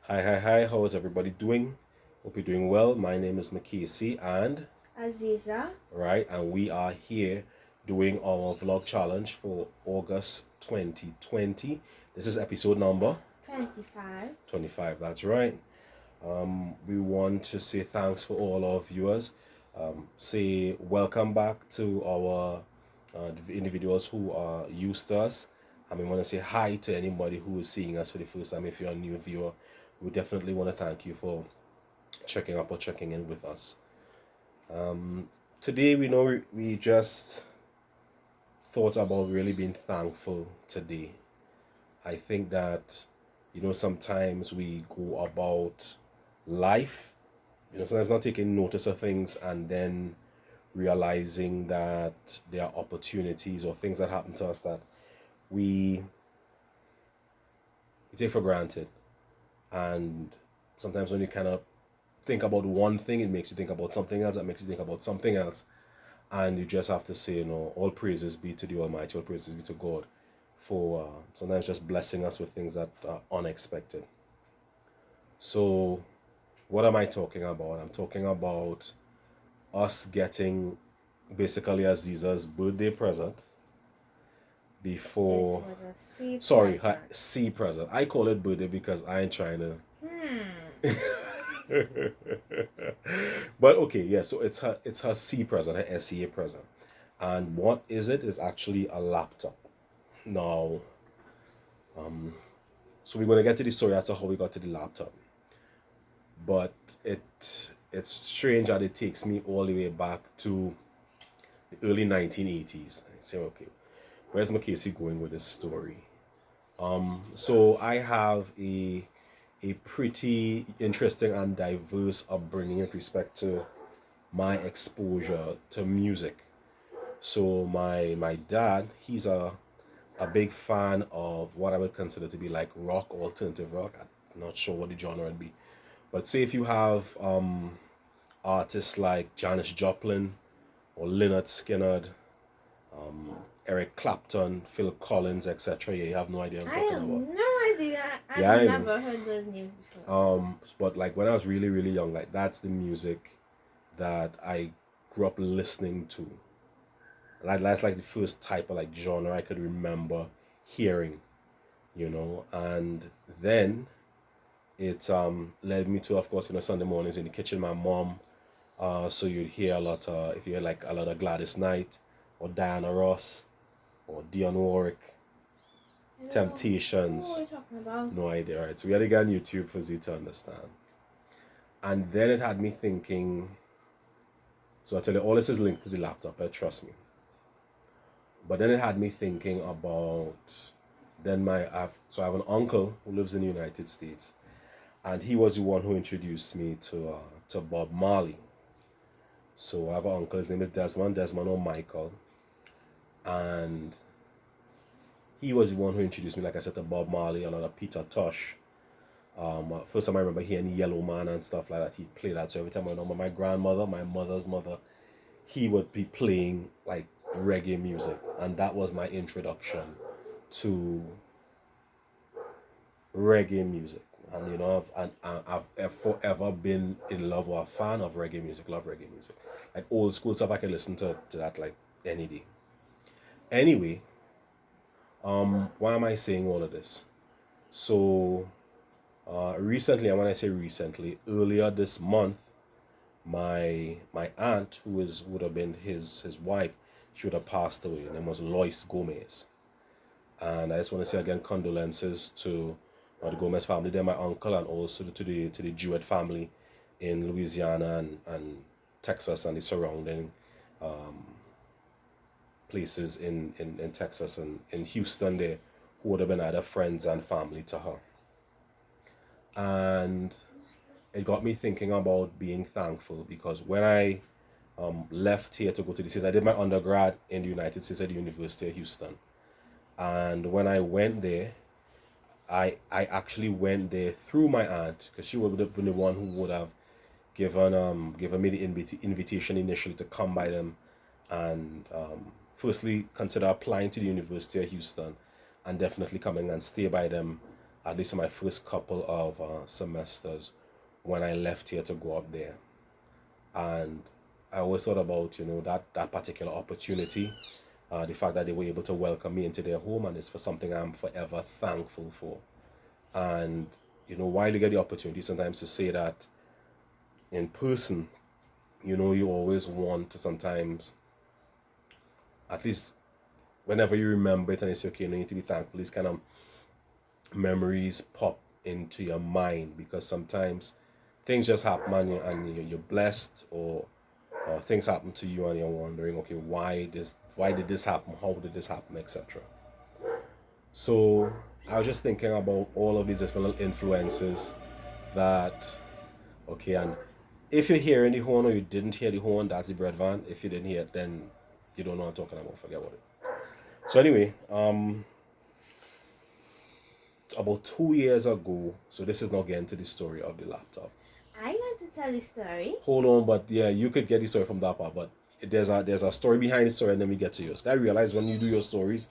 Hi, how is everybody doing? Hope you're doing well. My name is Makisi and Aziza. and we are here doing our vlog challenge for August 2020. This is episode number 25. 25, that's right. We want to say thanks for all our viewers. Say welcome back to our individuals who are used to us. And we want to say hi to anybody who is seeing us for the first time. If you're a new viewer, we definitely want to thank you for checking up or checking in with us. Today, we just thought about really being thankful today. I think that, sometimes we go about life, sometimes not taking notice of things and then realizing that there are opportunities or things that happen to us that we take for granted. And sometimes when you kind of think about one thing, it makes you think about something else, that makes you think about something else. And you just have to say, all praises be to the Almighty, all praises be to God for sometimes just blessing us with things that are unexpected. So, what am I talking about? I'm talking about us getting basically Aziza's birthday present before. It was a C Sorry, present. C present. I call it birthday because I ain't trying to. But okay, yeah. So it's her C present, her SEA present, and what is it? It's actually a laptop. Now, so we're gonna get to the story as to how we got to the laptop, but it's strange that it takes me all the way back to the early 1980s. I say, okay, where's Macasey going with this story? So I have a pretty interesting and diverse upbringing with respect to my exposure to music. So my dad, he's a big fan of what I would consider to be like rock, alternative rock. I'm not sure what the genre would be. But say if you have artists like Janis Joplin or Lynyrd Skynyrd, Eric Clapton, Phil Collins, etc. Yeah, you have no idea what I'm I talking have about. no idea. I've Yeah, I know. never heard those names before. But like when I was really, really young, like that's the music that I grew up listening to. Like that's like the first type of like genre I could remember hearing, and then it led me to, of course, Sunday mornings in the kitchen, my mom. So you'd hear a lot if you hear like a lot of Gladys Knight or Diana Ross or Dionne Warwick, Temptations. What are we talking about? No idea, right? So we had to get on YouTube for Z to understand. And then it had me thinking, so I tell you, all this is linked to the laptop, trust me. But then it had me thinking about, then I have an uncle who lives in the United States, and he was the one who introduced me to Bob Marley. So I have an uncle, his name is Desmond or Michael, and he was the one who introduced me, like I said, to Bob Marley, a lot of Peter Tosh. First time I remember hearing Yellow Man and stuff like that, he'd play that. So every time I remember my grandmother, my mother's mother, he would be playing like reggae music, and that was my introduction to reggae music. And I've forever been in love or a fan of reggae music. Love reggae music, like old school stuff. I can listen to that like any day. Anyway, why am I saying all of this? So recently, and when I say recently, earlier this month, my aunt, would have been his wife, she would have passed away. Her name was Lois Gomez. And I just want to say again condolences to the Gomez family, they're my uncle, and also to the Jewett family in Louisiana and Texas and the surrounding places in Texas and in Houston there, who would have been either friends and family to her. And it got me thinking about being thankful, because when I left here to go to the States, I did my undergrad in the United States at the University of Houston. And when I went there, I actually went there through my aunt, because she would have been the one who would have given me the invitation initially to come by them and firstly consider applying to the University of Houston, and definitely coming and stay by them at least in my first couple of semesters when I left here to go up there. And I always thought about, that particular opportunity, the fact that they were able to welcome me into their home, and it's for something I'm forever thankful for. And, while you get the opportunity sometimes to say that in person, you always want to sometimes, at least whenever you remember it and you say, okay, you need to be thankful, these kind of memories pop into your mind, because sometimes things just happen and you're blessed, or things happen to you and you're wondering, okay, why did this happen, how did this happen, etc. So I was just thinking about all of these different influences that, okay, and if you're hearing the horn or you didn't hear the horn, that's the bread van. If you didn't hear it, then you don't know what I'm talking about, forget about it. So anyway, about 2 years ago, so this is not getting to the story of the laptop. I want to tell the story. Hold on, but yeah, you could get the story from that part, but there's a story behind the story, and then we get to yours. I realize when you do your stories,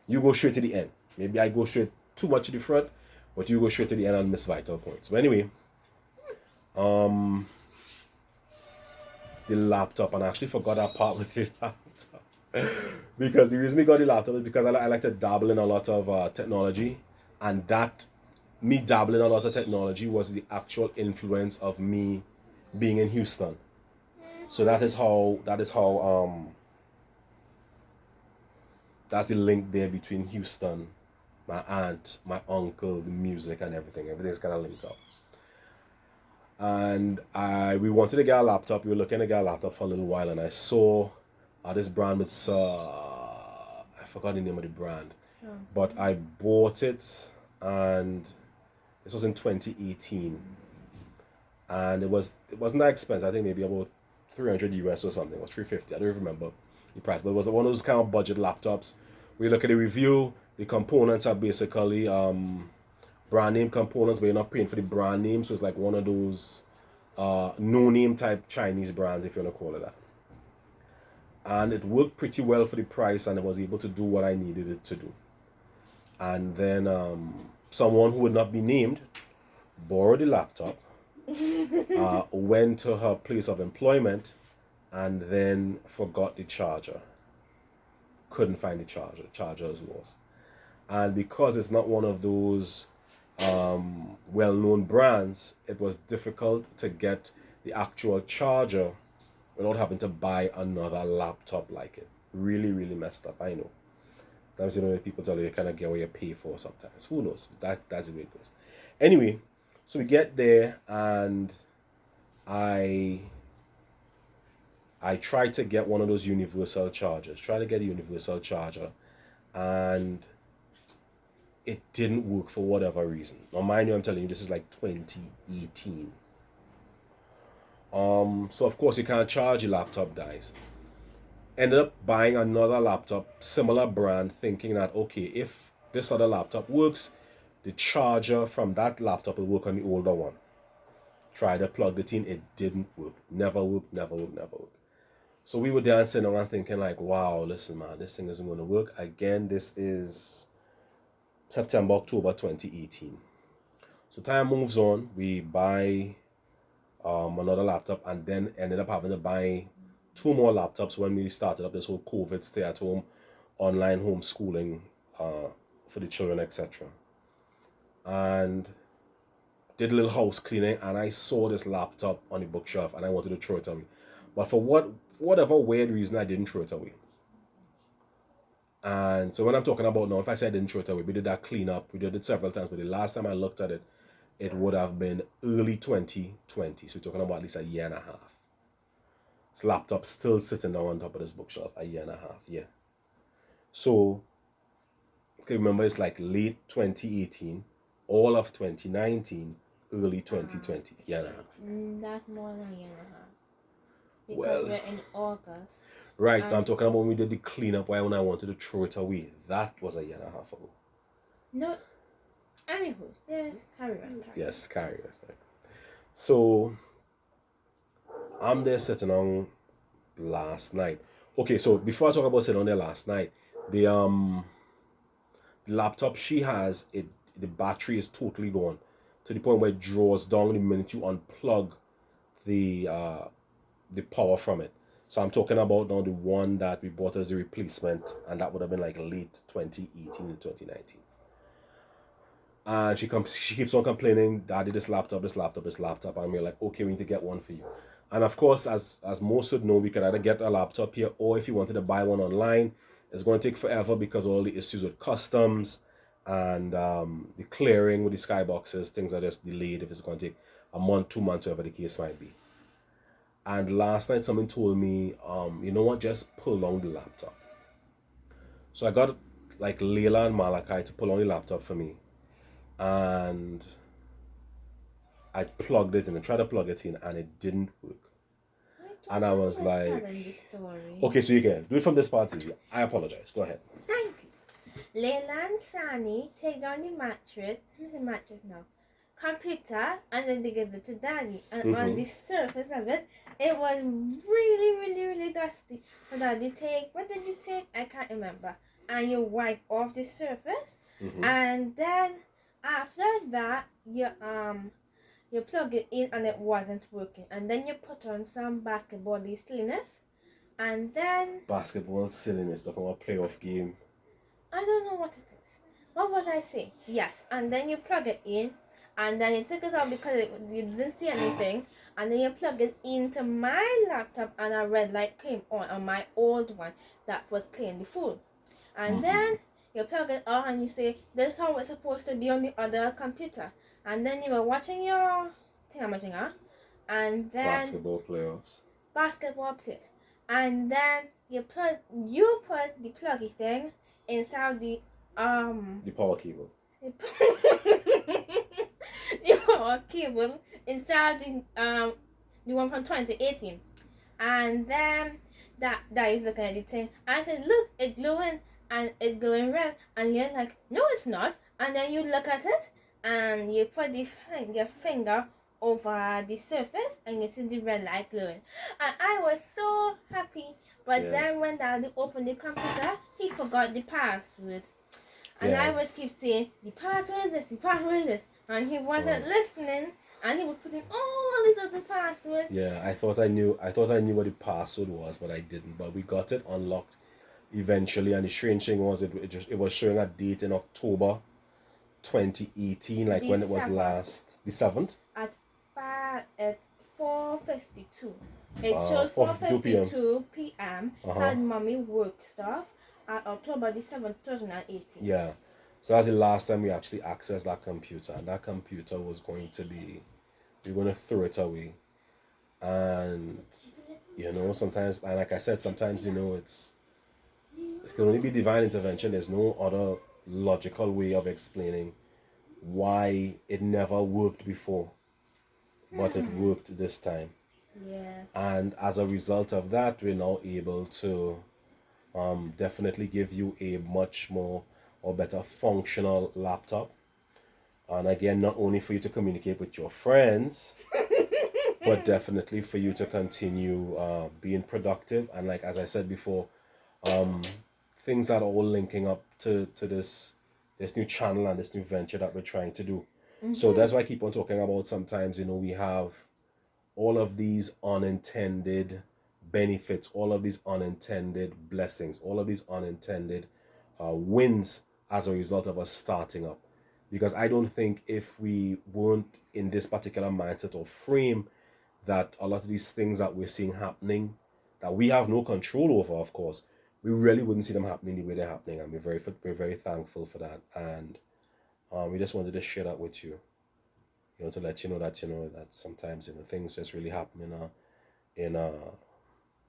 you go straight to the end. Maybe I go straight too much to the front, but you go straight to the end and miss vital points. But anyway, the laptop, and I actually forgot that part with the laptop. Because the reason we got the laptop is because I like to dabble in a lot of technology, and that me dabbling in a lot of technology was the actual influence of me being in Houston. So that's the link there between Houston, my aunt, my uncle, the music and everything. Everything's kind of linked up. And we wanted to get a laptop. We were looking to get a laptop for a little while, and I saw this brand with I forgot the name of the brand, but I bought it, and this was in 2018, and it wasn't that expensive. I think maybe about 300 US or something. It was 350. I don't remember the price, but it was one of those kind of budget laptops. We look at the review. The components are basically brand name components, but you're not paying for the brand name, so it's like one of those no name type Chinese brands, if you want to call it that. And it worked pretty well for the price, and it was able to do what I needed it to do. And then someone who would not be named borrowed the laptop, went to her place of employment, and then forgot the charger. Couldn't find the charger. Charger is lost. And because it's not one of those well-known brands, it was difficult to get the actual charger without having to buy another laptop like it. Really, really messed up, I know. Sometimes, people tell you kind of get what you pay for sometimes. Who knows? That's the way it goes. Anyway, so we get there, and I tried to get one of those universal chargers. Try to get a universal charger, and it didn't work for whatever reason. Now, mind you, I'm telling you, this is like 2018. So of course you can't charge your laptop, guys. Ended up buying another laptop, similar brand, thinking that, okay, if this other laptop works, the charger from that laptop will work on the older one. Tried to plug it in, it didn't work. Never worked. So we were dancing around thinking like, wow, listen, man, this thing isn't going to work. Again, this is September, October 2018. So time moves on. We buy another laptop, and then ended up having to buy 2 more laptops when we started up this whole COVID stay-at-home online homeschooling for the children, etc. And did a little house cleaning, and I saw this laptop on the bookshelf, and I wanted to throw it away. But for whatever weird reason, I didn't throw it away. And so when I'm talking about now, if I say I didn't throw it away, we did that cleanup. We did it several times, but the last time I looked at it, it would have been early 2020. So we're talking about at least a year and a half. This laptop still sitting down on top of this bookshelf, a year and a half, yeah. So, okay, remember it's like late 2018, all of 2019, early 2020, year and a half. That's more than a year and a half. Because we're in August. Right, I'm talking about when we did the cleanup, when I wanted to throw it away. That was a year and a half ago. No, anywho, there's carry on. Yes, carry on. Right. So, I'm there sitting on last night. Okay, so before I talk about sitting on there last night, the laptop she has, it the battery is totally gone to the point where it draws down the minute you unplug the power from it. So I'm talking about now the one that we bought as a replacement, and that would have been like late 2018 and 2019. And she keeps on complaining, Daddy, this laptop, and we're like, okay, we need to get one for you. And of course, as most would know, we could either get a laptop here, or if you wanted to buy one online, it's going to take forever because of all the issues with customs and the clearing with the skyboxes. Things are just delayed if it's going to take a month, 2 months, whatever the case might be. And last night someone told me, you know what, just pull down the laptop. So I got like Layla and Malachi to pull on the laptop for me. And I plugged it in and tried to plug it in, and it didn't work. And I was like, okay, so you can do it from this part. I apologize. Go ahead. Thank you. Layla and Sani take down the mattress. Who's the mattress now? Computer, and then they give it to Daddy. And on the surface of it, it was really, really, really dusty. So Daddy what did you take? I can't remember. And you wipe off the surface, and then after that, you plug it in and it wasn't working. And then you put on some basketball silliness. And then... Basketball silliness, the whole playoff game. I don't know what it is. What was I saying? Yes. And then you plug it in. And then you took it out because you didn't see anything. And then you plug it into my laptop and a red light came on my old one that was playing the fool. And then you plug it out and you say, this is how it's supposed to be on the other computer. And then you were watching your thingamajigga, and then basketball players. And then you put the pluggy thing inside the power cable. The power cable inside the one from 2018. And then that is looking at the thing. I said, look, it's glowing, and it's glowing red. And you're like, no, it's not. And then you look at it, and you put your finger over the surface, and you see the red light glowing. And I was so happy. But then when Daddy opened the computer, he forgot the password. And I was keep saying, the password is this, and he wasn't listening. And he was putting all these other passwords. Yeah, I thought I knew what the password was, but I didn't. But we got it unlocked eventually, and the strange thing was it was showing a date in October 2018, like when it was last, the 7th? At 4:52. It shows 4:52 p.m. Had mommy work stuff at October the 7th, 2018. Yeah. So that's the last time we actually accessed that computer, and that computer was going to throw it away. And sometimes, and like I said, sometimes it can only be divine intervention. There's no other logical way of explaining why it never worked before, but it worked this time. Yes. And as a result of that, we're now able to definitely give you a much more or better functional laptop. And again, not only for you to communicate with your friends, but definitely for you to continue being productive. And like as I said before, things that are all linking up to this new channel and this new venture that we're trying to do. So that's why I keep on talking about sometimes, we have all of these unintended benefits, all of these unintended blessings, all of these unintended wins as a result of us starting up. Because I don't think if we weren't in this particular mindset or frame, that a lot of these things that we're seeing happening, that we have no control over, of course, we really wouldn't see them happening the way they're happening. And we're very thankful for that. And we just wanted to share that with you, to let you know that sometimes things just really happen in a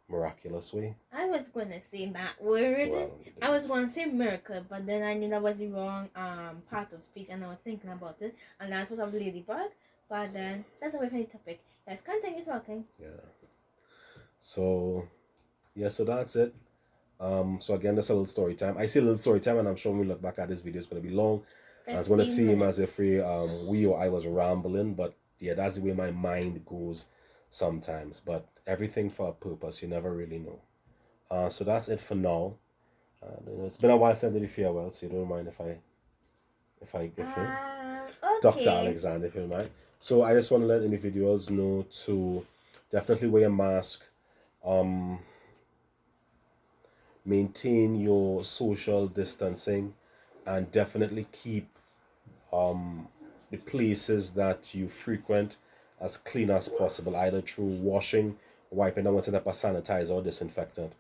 miraculous way. I was going to say that word. Well, I was going to say miracle, but then I knew that was the wrong part of speech, and I was thinking about it, and I thought of ladybug, but then that's away from the topic. Let's continue talking. Yeah. So that's it. So again, that's a little story time. I see a little story time, and I'm sure when we look back at this video, it's going to be long. And it's going to seem as if I was rambling, but yeah, that's the way my mind goes sometimes. But everything for a purpose, you never really know. So that's it for now. It's been a while since I did the farewell, so you don't mind if you Okay. Dr. Alexander, if you don't mind. So I just want to let individuals know to definitely wear a mask, maintain your social distancing, and definitely keep the places that you frequent as clean as possible, either through washing, wiping down with a sanitizer or disinfectant.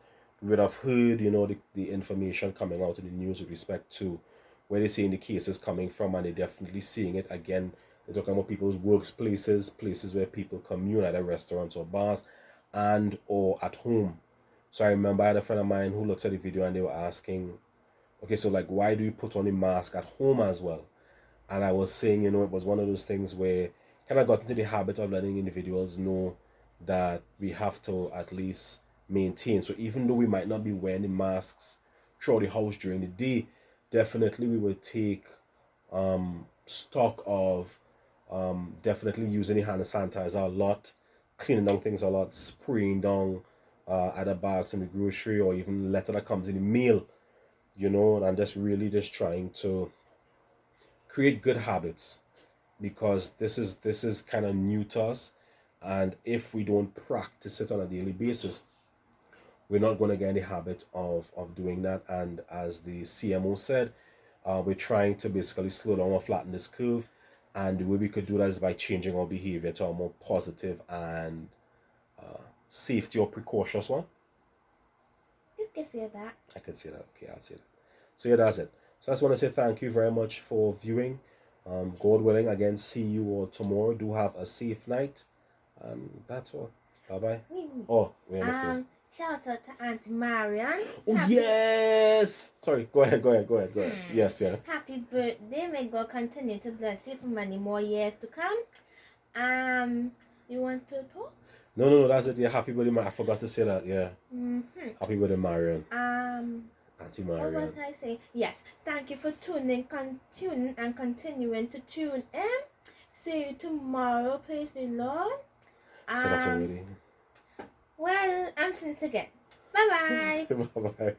We would have heard, the information coming out in the news with respect to where they're seeing the cases coming from, and they're definitely seeing it again. They're talking about people's workplaces, places where people commune, either restaurants or bars, and or at home. So I remember I had a friend of mine who looked at the video and they were asking, okay, so like, why do you put on a mask at home as well? And I was saying, it was one of those things where kind of got into the habit of letting individuals know that we have to at least maintain. So even though we might not be wearing the masks throughout the house during the day, definitely we will take stock of definitely using the hand sanitizer a lot, cleaning down things a lot, spraying down other bags in the grocery or even letter that comes in the mail, and just really just trying to create good habits, because this is kind of new to us, and if we don't practice it on a daily basis, we're not going to get any habit of doing that. And as the CMO said, we're trying to basically slow down or flatten this curve, and the way we could do that is by changing our behavior to a more positive and safety or precautious one. You can say that. I can say that. Okay, I'll say that. So yeah, that's it. So I just want to say thank you very much for viewing. God willing, again, see you all tomorrow. Do have a safe night. And that's all. Bye-bye. Oh, we understand. Shout out to Auntie Marian. Oh, yes! Sorry, go ahead. Yes, yeah. Happy birthday. May God continue to bless you for many more years to come. You want to talk? No, that's it. Yeah, happy birthday, I forgot to say that, yeah. Happy birthday, Marian. Auntie Marian. What was I saying? Yes, thank you for tuning and continuing to tune in. See you tomorrow. Praise the Lord. So that's already. Well, I'm since again. Bye-bye. Bye-bye.